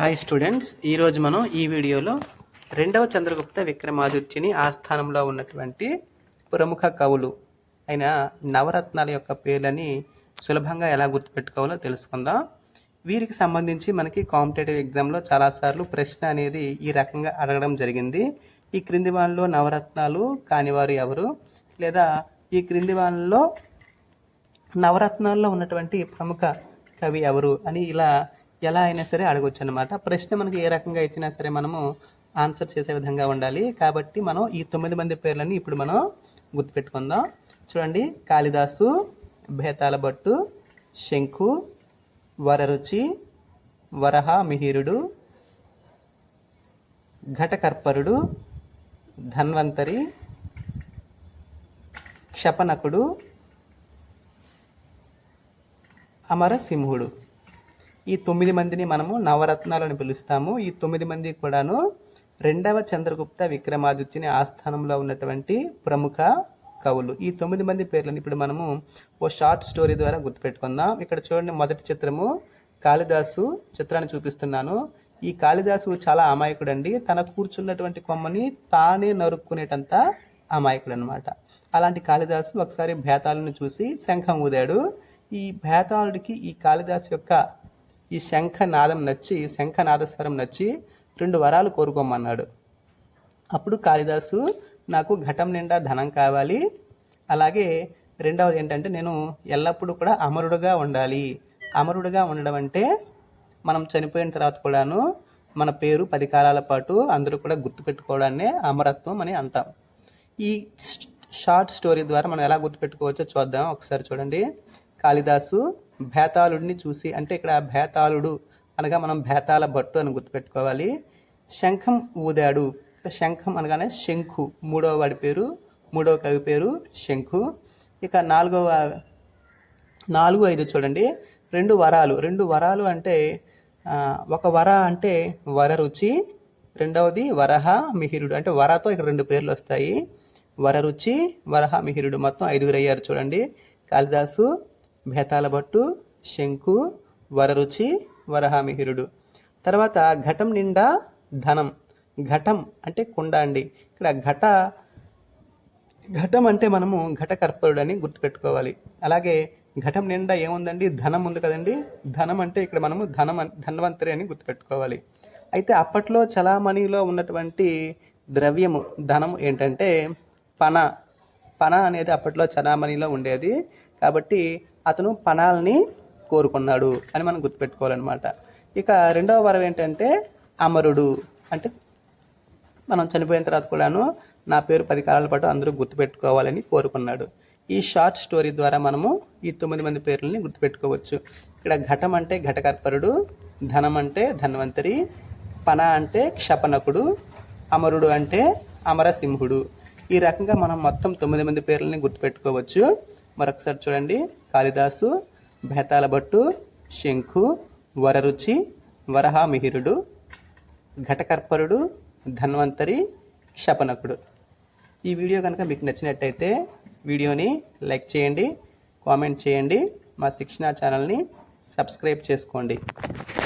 Hi students, ఈరోజు మనం ఈ వీడియోలో రెండవ చంద్రగుప్త విక్రమాదిత్యుని ఆస్థానంలో ఉన్నటువంటి ప్రముఖ కవులు అయిన నవరత్నాల యొక్క పేర్లని సులభంగా ఎలా గుర్తుపెట్టుకోవాలో తెలుసుకుందాం. వీరికి సంబంధించి మనకి కాంపిటేటివ్ ఎగ్జామ్లో చాలాసార్లు ప్రశ్న అనేది ఈ రకంగా అడగడం జరిగింది. ఈ క్రింది వాళ్ళలో నవరత్నాలు కానివారు ఎవరు, లేదా ఈ క్రింది వాళ్ళలో నవరత్నాల్లో ఉన్నటువంటి ప్రముఖ కవి ఎవరు అని ఇలా ఎలా అయినా సరే అడగొచ్చు అనమాట. ప్రశ్న మనకి ఏ రకంగా ఇచ్చినా సరే మనము ఆన్సర్ చేసే విధంగా ఉండాలి. కాబట్టి మనం ఈ 9 మంది పేర్లని ఇప్పుడు మనం గుర్తుపెట్టుకుందాం. చూడండి, కాళిదాసు, బేతాళ భట్టు, శంఖు, వరరుచి, వరహ మిహిరుడు, ఘటకర్పరుడు, ధన్వంతరి, క్షపణకుడు, అమరసింహుడు. ఈ 9 మందిని మనము నవరత్నాలని పిలుస్తాము. ఈ 9 మంది కూడాను రెండవ చంద్రగుప్త విక్రమాదిత్యుని ఆస్థానంలో ఉన్నటువంటి ప్రముఖ కవులు. ఈ 9 మంది పేర్లను ఇప్పుడు మనము ఓ షార్ట్ స్టోరీ ద్వారా గుర్తుపెట్టుకుందాం. ఇక్కడ చూడండి, మొదటి చిత్రము కాళిదాసు చిత్రాన్ని చూపిస్తున్నాను. ఈ కాళిదాసు చాలా అమాయకుడు అండి. తన కూర్చున్నటువంటి కొమ్మని తానే నరుక్కునేటంత అమాయకుడు అనమాట. అలాంటి కాళిదాసు ఒకసారి బేతాళుని చూసి శంఖం ఊదాడు. ఈ బేతాళుడికి ఈ కాళిదాసు యొక్క ఈ శంఖనాదస్వరం నచ్చి 2 వరాలు కోరుకోమన్నాడు. అప్పుడు కాళిదాసు, నాకు ఘటం నిండా ధనం కావాలి, అలాగే రెండవది ఏంటంటే నేను ఎల్లప్పుడూ కూడా అమరుడుగా ఉండాలి. అమరుడుగా ఉండడం అంటే మనం చనిపోయిన తర్వాత కూడాను మన పేరు 10 కాలాల పాటు అందరూ కూడా గుర్తుపెట్టుకోవడాన్నే అమరత్వం అని అంటాం. ఈ షార్ట్ స్టోరీ ద్వారా మనం ఎలా గుర్తుపెట్టుకోవచ్చో చూద్దాం. ఒకసారి చూడండి, కాళిదాసు బేతాళుడిని చూసి, అంటే ఇక్కడ బేతాళుడు అనగా మనం బేతాళ భట్టు అని గుర్తుపెట్టుకోవాలి. శంఖం ఊదాడు, శంఖం అనగానే శంఖు, మూడవ కవి పేరు శంఖు. ఇక 4, 5 చూడండి, 2 వరాలు అంటే ఒక వర అంటే వరరుచి, రెండవది వరహ మిహిరుడు. అంటే వరతో ఇక్కడ 2 పేర్లు వస్తాయి, వరరుచి, వరహ మిహిరుడు, మొత్తం 5 అయ్యారు. చూడండి, కాళిదాసు, బేతాళ భట్టు, శంఖు, వరరుచి, వరహమిహిరుడు. తర్వాత ఘటం నిండా ధనం. ఘటం అంటే కుండ అండి. ఇక్కడ ఘటం అంటే మనము ఘటకర్పరుడు అని గుర్తుపెట్టుకోవాలి. అలాగే ఘటం నిండా ఏముందండి, ధనం ఉంది కదండి. ధనం అంటే ఇక్కడ మనము ధన్వంతరి అని గుర్తుపెట్టుకోవాలి. అయితే అప్పట్లో చలామణిలో ఉన్నటువంటి ద్రవ్యము ధనం ఏంటంటే పన అనేది అప్పట్లో చలామణిలో ఉండేది. కాబట్టి అతను పణాలని కోరుకున్నాడు అని మనం గుర్తుపెట్టుకోవాలన్నమాట. ఇక రెండవ వరం ఏంటంటే అమరుడు, అంటే మనం చనిపోయిన తర్వాత కూడాను నా పేరు 10 కాలాల పాటు అందరూ గుర్తుపెట్టుకోవాలని కోరుకున్నాడు. ఈ షార్ట్ స్టోరీ ద్వారా మనము ఈ 9 మంది పేర్లని గుర్తుపెట్టుకోవచ్చు. ఇక్కడ ఘటం అంటే ఘటకర్పరుడు, ధనం అంటే ధన్వంతరి, పన అంటే క్షపణకుడు, అమరుడు అంటే అమరసింహుడు. ఈ రకంగా మనం మొత్తం 9 మంది పేర్లని గుర్తుపెట్టుకోవచ్చు. మరొకసారి చూడండి, కాళిదాసు, బేతాళ భట్టు, శంఖు, వరరుచి, వరహమిహిరుడు, ఘటకర్పరుడు, ధన్వంతరి, క్షపణకుడు. ఈ వీడియో కనుక మీకు నచ్చినట్టయితే వీడియోని లైక్ చేయండి, కామెంట్ చేయండి, మా శిక్షణ ఛానల్ని సబ్స్క్రైబ్ చేసుకోండి.